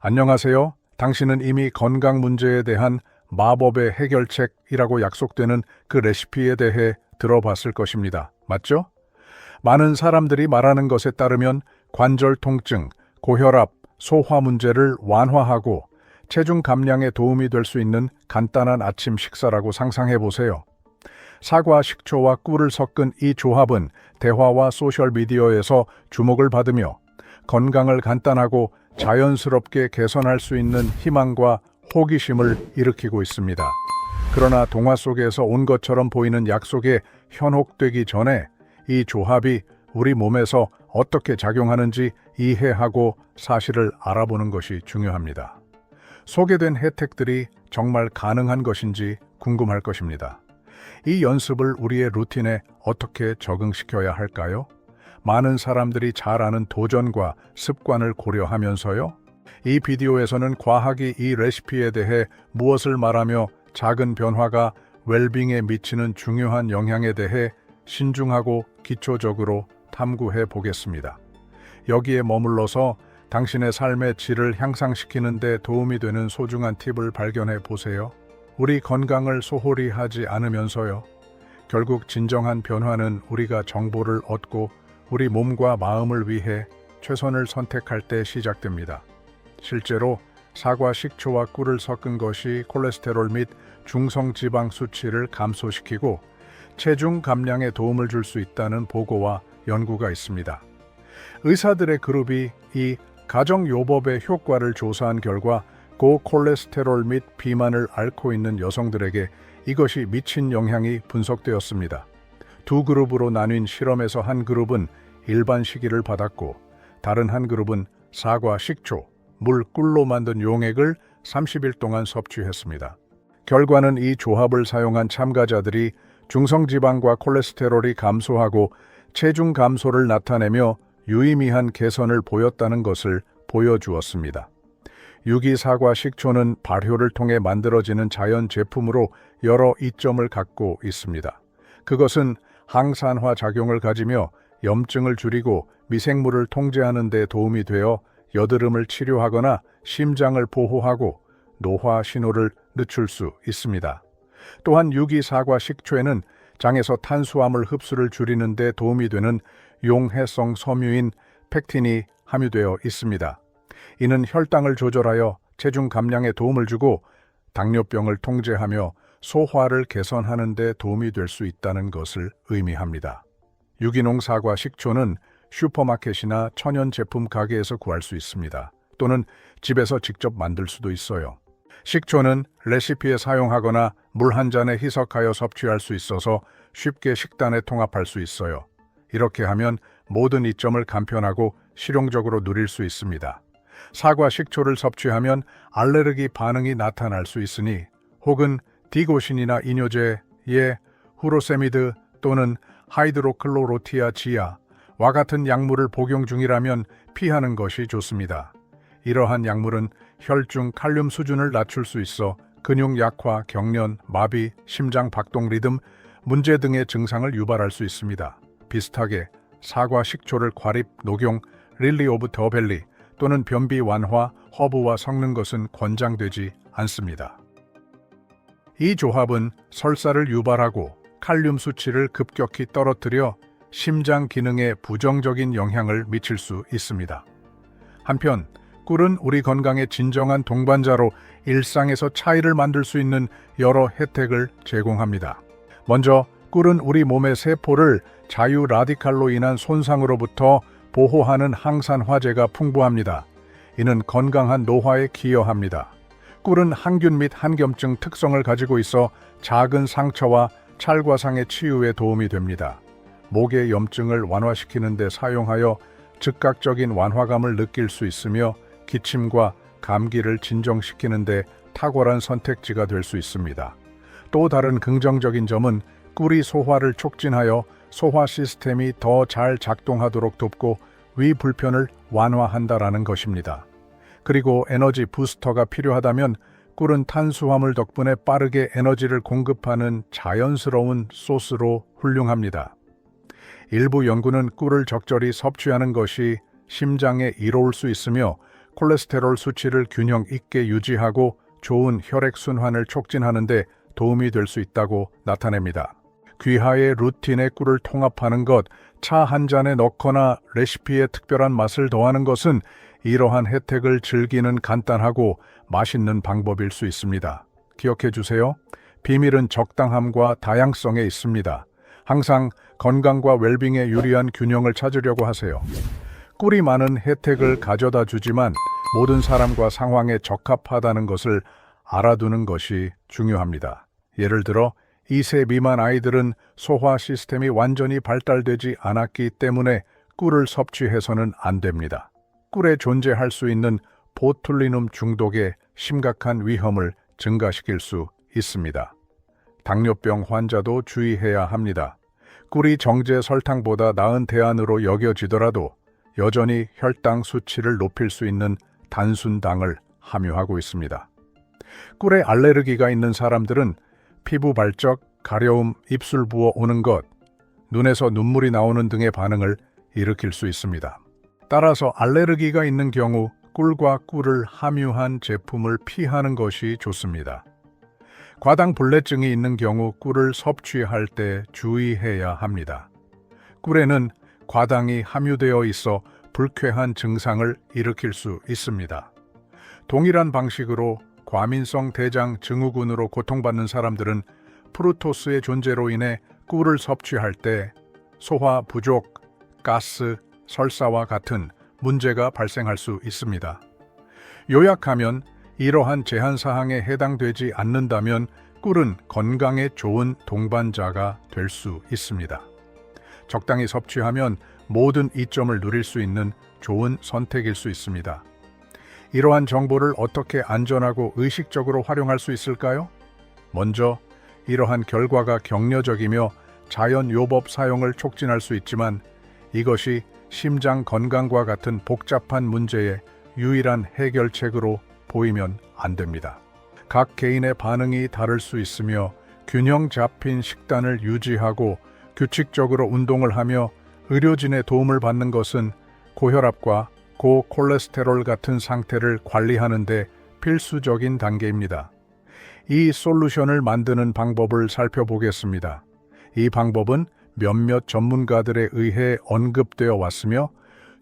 안녕하세요. 당신은 이미 건강 문제에 대한 마법의 해결책이라고 약속되는 그 레시피에 대해 들어봤을 것입니다. 맞죠? 많은 사람들이 말하는 것에 따르면 관절 통증, 고혈압, 소화 문제를 완화하고 체중 감량에 도움이 될 수 있는 간단한 아침 식사라고 상상해 보세요. 사과, 식초와 꿀을 섞은 이 조합은 대화와 소셜미디어에서 주목을 받으며 건강을 간단하고 자연스럽게 개선할 수 있는 희망과 호기심을 일으키고 있습니다. 그러나 동화 속에서 온 것처럼 보이는 약속에 현혹되기 전에 이 조합이 우리 몸에서 어떻게 작용하는지 이해하고 사실을 알아보는 것이 중요합니다. 소개된 혜택들이 정말 가능한 것인지 궁금할 것입니다. 이 연습을 우리의 루틴에 어떻게 적응시켜야 할까요? 많은 사람들이 잘 아는 도전과 습관을 고려하면서요. 이 비디오에서는 과학이 이 레시피에 대해 무엇을 말하며 작은 변화가 웰빙에 미치는 중요한 영향에 대해 신중하고 기초적으로 탐구해 보겠습니다. 여기에 머물러서 당신의 삶의 질을 향상시키는 데 도움이 되는 소중한 팁을 발견해 보세요. 우리 건강을 소홀히 하지 않으면서요. 결국 진정한 변화는 우리가 정보를 얻고 우리 몸과 마음을 위해 최선을 선택할 때 시작됩니다. 실제로 사과, 식초와 꿀을 섞은 것이 콜레스테롤 및 중성지방 수치를 감소시키고 체중 감량에 도움을 줄 수 있다는 보고와 연구가 있습니다. 의사들의 그룹이 이 가정요법의 효과를 조사한 결과 고콜레스테롤 및 비만을 앓고 있는 여성들에게 이것이 미친 영향이 분석되었습니다. 두 그룹으로 나뉜 실험에서 한 그룹은 일반 식이를 받았고 다른 한 그룹은 사과, 식초, 물, 꿀로 만든 용액을 30일 동안 섭취했습니다. 결과는 이 조합을 사용한 참가자들이 중성지방과 콜레스테롤이 감소하고 체중 감소를 나타내며 유의미한 개선을 보였다는 것을 보여주었습니다. 유기사과 식초는 발효를 통해 만들어지는 자연 제품으로 여러 이점을 갖고 있습니다. 그것은 항산화 작용을 가지며 염증을 줄이고 미생물을 통제하는 데 도움이 되어 여드름을 치료하거나 심장을 보호하고 노화 신호를 늦출 수 있습니다. 또한 유기사과 식초에는 장에서 탄수화물 흡수를 줄이는 데 도움이 되는 용해성 섬유인 펙틴이 함유되어 있습니다. 이는 혈당을 조절하여 체중 감량에 도움을 주고 당뇨병을 통제하며 소화를 개선하는 데 도움이 될 수 있다는 것을 의미합니다. 유기농 사과 식초는 슈퍼마켓이나 천연 제품 가게에서 구할 수 있습니다. 또는 집에서 직접 만들 수도 있어요. 식초는 레시피에 사용하거나 물 한 잔에 희석하여 섭취할 수 있어서 쉽게 식단에 통합할 수 있어요. 이렇게 하면 모든 이점을 간편하고 실용적으로 누릴 수 있습니다. 사과 식초를 섭취하면 알레르기 반응이 나타날 수 있으니 혹은 디고신이나 이뇨제에 후로세미드 또는 하이드로클로로티아지아와 같은 약물을 복용 중이라면 피하는 것이 좋습니다. 이러한 약물은 혈중 칼륨 수준을 낮출 수 있어 근육 약화, 경련, 마비, 심장 박동 리듬 문제 등의 증상을 유발할 수 있습니다. 비슷하게 사과 식초를 과립, 녹용, 릴리 오브 더 밸리 또는 변비 완화, 허브와 섞는 것은 권장되지 않습니다. 이 조합은 설사를 유발하고 칼륨 수치를 급격히 떨어뜨려 심장 기능에 부정적인 영향을 미칠 수 있습니다. 한편 꿀은 우리 건강의 진정한 동반자로 일상에서 차이를 만들 수 있는 여러 혜택을 제공합니다. 먼저 꿀은 우리 몸의 세포를 자유 라디칼로 인한 손상으로부터 보호하는 항산화제가 풍부합니다. 이는 건강한 노화에 기여합니다. 꿀은 항균 및 항염증 특성을 가지고 있어 작은 상처와 찰과상의 치유에 도움이 됩니다. 목의 염증을 완화시키는 데 사용하여 즉각적인 완화감을 느낄 수 있으며 기침과 감기를 진정시키는 데 탁월한 선택지가 될 수 있습니다. 또 다른 긍정적인 점은 꿀이 소화를 촉진하여 소화 시스템이 더 잘 작동하도록 돕고 위 불편을 완화한다라는 것입니다. 그리고 에너지 부스터가 필요하다면 꿀은 탄수화물 덕분에 빠르게 에너지를 공급하는 자연스러운 소스로 훌륭합니다. 일부 연구는 꿀을 적절히 섭취하는 것이 심장에 이로울 수 있으며 콜레스테롤 수치를 균형 있게 유지하고 좋은 혈액순환을 촉진하는 데 도움이 될 수 있다고 나타냅니다. 귀하의 루틴에 꿀을 통합하는 것, 차 한 잔에 넣거나 레시피에 특별한 맛을 더하는 것은 이러한 혜택을 즐기는 간단하고 맛있는 방법일 수 있습니다. 기억해 주세요. 비밀은 적당함과 다양성에 있습니다. 항상 건강과 웰빙에 유리한 균형을 찾으려고 하세요. 꿀이 많은 혜택을 가져다 주지만 모든 사람과 상황에 적합하다는 것을 알아두는 것이 중요합니다. 예를 들어 2세 미만 아이들은 소화 시스템이 완전히 발달되지 않았기 때문에 꿀을 섭취해서는 안 됩니다. 꿀에 존재할 수 있는 보툴리눔 중독의 심각한 위험을 증가시킬 수 있습니다. 당뇨병 환자도 주의해야 합니다. 꿀이 정제 설탕보다 나은 대안으로 여겨지더라도 여전히 혈당 수치를 높일 수 있는 단순당을 함유하고 있습니다. 꿀에 알레르기가 있는 사람들은 피부 발적, 가려움, 입술 부어 오는 것, 눈에서 눈물이 나오는 등의 반응을 일으킬 수 있습니다. 따라서 알레르기가 있는 경우 꿀과 꿀을 함유한 제품을 피하는 것이 좋습니다. 과당불내증이 있는 경우 꿀을 섭취할 때 주의해야 합니다. 꿀에는 과당이 함유되어 있어 불쾌한 증상을 일으킬 수 있습니다. 동일한 방식으로 과민성 대장 증후군으로 고통받는 사람들은 프루토스의 존재로 인해 꿀을 섭취할 때 소화 부족, 가스, 설사와 같은 문제가 발생할 수 있습니다. 요약하면 이러한 제한사항에 해당되지 않는다면 꿀은 건강에 좋은 동반자가 될 수 있습니다. 적당히 섭취하면 모든 이점을 누릴 수 있는 좋은 선택일 수 있습니다. 이러한 정보를 어떻게 안전하고 의식적으로 활용할 수 있을까요? 먼저 이러한 결과가 격려적이며 자연요법 사용을 촉진할 수 있지만 이것이 심장 건강과 같은 복잡한 문제의 유일한 해결책으로 보이면 안 됩니다. 각 개인의 반응이 다를 수 있으며 균형 잡힌 식단을 유지하고 규칙적으로 운동을 하며 의료진의 도움을 받는 것은 고혈압과 고콜레스테롤 같은 상태를 관리하는 데 필수적인 단계입니다. 이 솔루션을 만드는 방법을 살펴보겠습니다. 이 방법은 몇몇 전문가들에 의해 언급되어 왔으며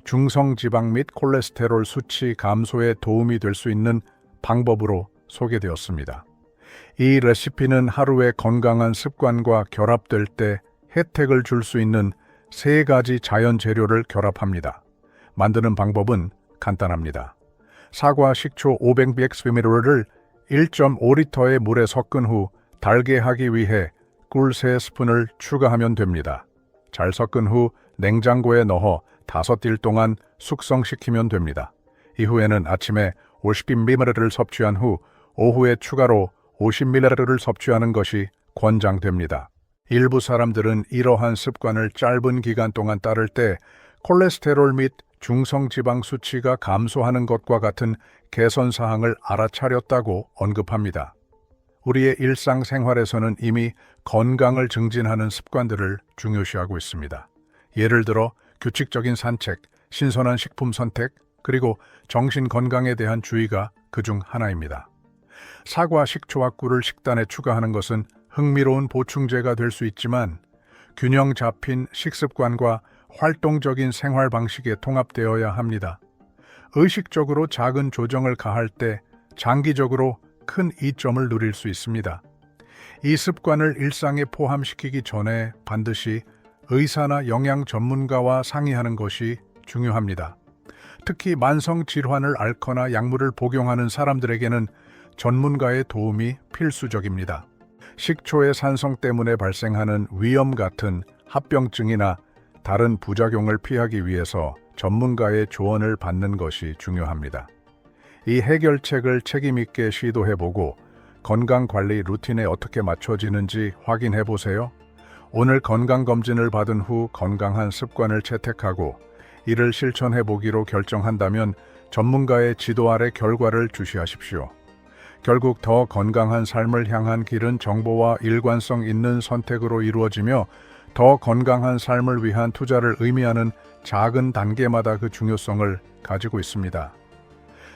중성지방 및 콜레스테롤 수치 감소에 도움이 될 수 있는 방법으로 소개되었습니다. 이 레시피는 하루의 건강한 습관과 결합될 때 혜택을 줄 수 있는 3가지 자연 재료를 결합합니다. 만드는 방법은 간단합니다. 사과 식초 500ml를 1.5리터의 물에 섞은 후 달게 하기 위해 꿀 3스푼을 추가하면 됩니다. 잘 섞은 후 냉장고에 넣어 5일 동안 숙성시키면 됩니다. 이후에는 아침에 50ml를 섭취한 후 오후에 추가로 50ml를 섭취하는 것이 권장됩니다. 일부 사람들은 이러한 습관을 짧은 기간 동안 따를 때 콜레스테롤 및 중성지방 수치가 감소하는 것과 같은 개선 사항을 알아차렸다고 언급합니다. 우리의 일상생활에서는 이미 건강을 증진하는 습관들을 중요시하고 있습니다. 예를 들어 규칙적인 산책, 신선한 식품 선택, 그리고 정신 건강에 대한 주의가 그중 하나입니다. 사과 식초와 꿀을 식단에 추가하는 것은 흥미로운 보충제가 될 수 있지만 균형 잡힌 식습관과 활동적인 생활 방식에 통합되어야 합니다. 의식적으로 작은 조정을 가할 때 장기적으로 큰 이점을 누릴 수 있습니다. 이 습관을 일상에 포함시키기 전에 반드시 의사나 영양 전문가와 상의하는 것이 중요합니다. 특히 만성 질환을 앓거나 약물을 복용하는 사람들에게는 전문가의 도움이 필수적입니다. 식초의 산성 때문에 발생하는 위염 같은 합병증이나 다른 부작용을 피하기 위해서 전문가의 조언을 받는 것이 중요합니다. 이 해결책을 책임있게 시도해보고 건강관리 루틴에 어떻게 맞춰지는지 확인해보세요. 오늘 건강검진을 받은 후 건강한 습관을 채택하고 이를 실천해보기로 결정한다면 전문가의 지도 아래 결과를 주시하십시오. 결국 더 건강한 삶을 향한 길은 정보와 일관성 있는 선택으로 이루어지며 더 건강한 삶을 위한 투자를 의미하는 작은 단계마다 그 중요성을 가지고 있습니다.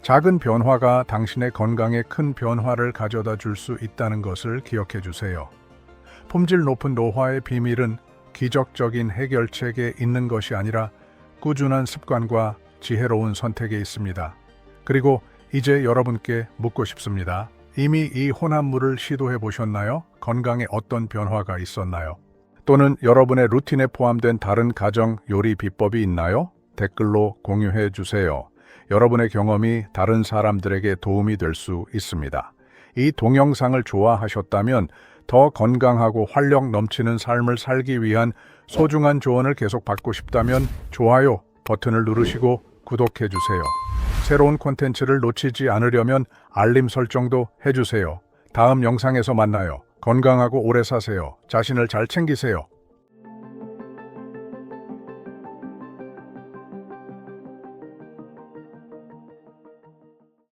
작은 변화가 당신의 건강에 큰 변화를 가져다 줄 수 있다는 것을 기억해 주세요. 품질 높은 노화의 비밀은 기적적인 해결책에 있는 것이 아니라 꾸준한 습관과 지혜로운 선택에 있습니다. 그리고 이제 여러분께 묻고 싶습니다. 이미 이 혼합물을 시도해 보셨나요? 건강에 어떤 변화가 있었나요? 또는 여러분의 루틴에 포함된 다른 가정 요리 비법이 있나요? 댓글로 공유해 주세요. 여러분의 경험이 다른 사람들에게 도움이 될 수 있습니다. 이 동영상을 좋아하셨다면 더 건강하고 활력 넘치는 삶을 살기 위한 소중한 조언을 계속 받고 싶다면 좋아요 버튼을 누르시고 구독해 주세요. 새로운 콘텐츠를 놓치지 않으려면 알림 설정도 해주세요. 다음 영상에서 만나요. 건강하고 오래 사세요. 자신을 잘 챙기세요.